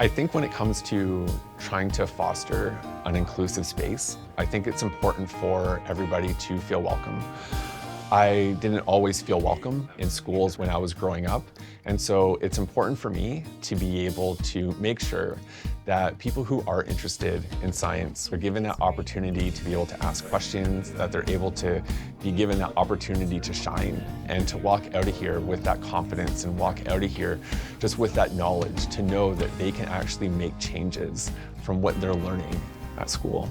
I think when it comes to trying to foster an inclusive space, I think it's important for everybody to feel welcome. I didn't always feel welcome in schools when I was growing up, and so it's important for me to be able to make sure that people who are interested in science are given that opportunity to be able to ask questions, that they're able to be given that opportunity to shine and to walk out of here with that confidence and walk out of here just with that knowledge to know that they can actually make changes from what they're learning at school.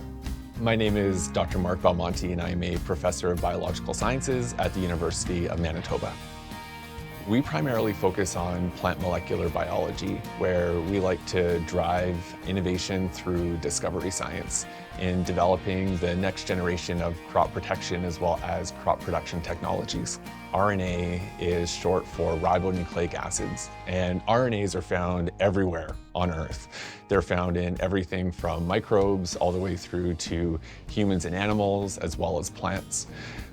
My name is Dr. Mark Belmonte, and I am a professor of biological sciences at the University of Manitoba. We primarily focus on plant molecular biology, where we like to drive innovation through discovery science in developing the next generation of crop protection as well as crop production technologies. RNA is short for ribonucleic acids, and RNAs are found everywhere on Earth. They're found in everything from microbes all the way through to humans and animals, as well as plants.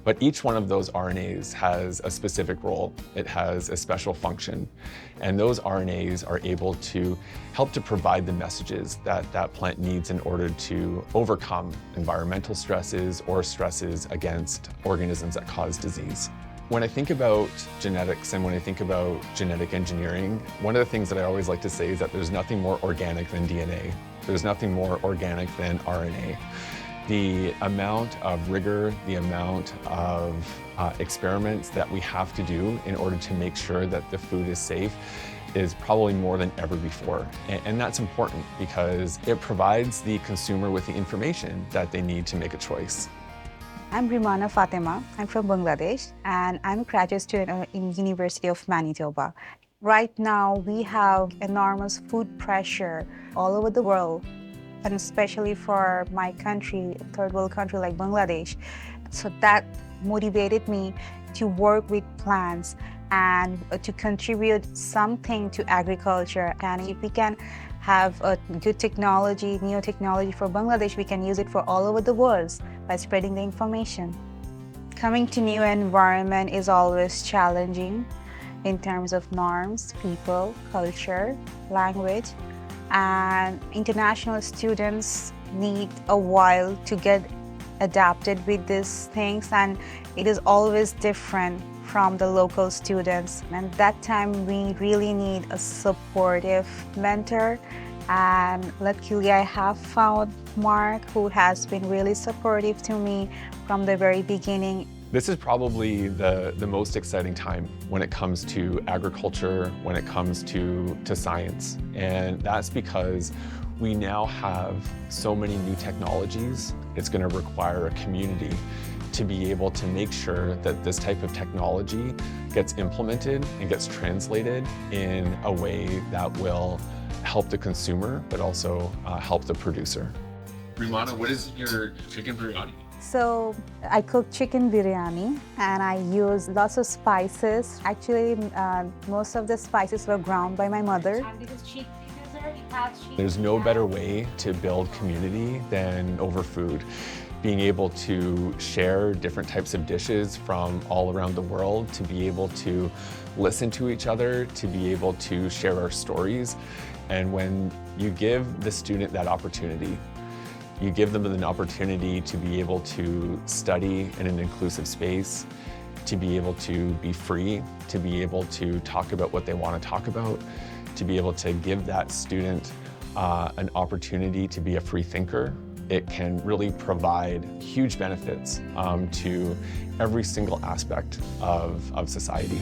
But each one of those RNAs has a specific role. It has a special function. And those RNAs are able to help to provide the messages that that plant needs in order to overcome environmental stresses or stresses against organisms that cause disease. When I think about genetics and when I think about genetic engineering, one of the things that I always like to say is that there's nothing more organic than DNA. There's nothing more organic than RNA. The amount of rigor, the amount of experiments that we have to do in order to make sure that the food is safe is probably more than ever before. And that's important because it provides the consumer with the information that they need to make a choice. I'm Rimana Fatima. I'm from Bangladesh, and I'm a graduate student in University of Manitoba. Right now, we have enormous food pressure all over the world, and especially for my country, third world country like Bangladesh. So that motivated me to work with plants and to contribute something to agriculture. And if we can have a good technology, new technology for Bangladesh, we can use it for all over the world by spreading the information. Coming to new environment is always challenging in terms of norms, people, culture, language. And international students need a while to get adapted with these things, and it is always different from the local students. And that time we really need a supportive mentor, and luckily I have found Mark, who has been really supportive to me from the very beginning. This is probably the most exciting time when it comes to agriculture, when it comes to science. And that's because we now have so many new technologies. It's going to require a community to be able to make sure that this type of technology gets implemented and gets translated in a way that will help the consumer, but also help the producer. Rimana, what is your chicken biryani? So I cook chicken biryani and I use lots of spices. Actually, most of the spices were ground by my mother. There's no better way to build community than over food. Being able to share different types of dishes from all around the world, to be able to listen to each other, to be able to share our stories. And when you give the student that opportunity, you give them an opportunity to be able to study in an inclusive space, to be able to be free, to be able to talk about what they want to talk about, to be able to give that student an opportunity to be a free thinker. It can really provide huge benefits to every single aspect of society.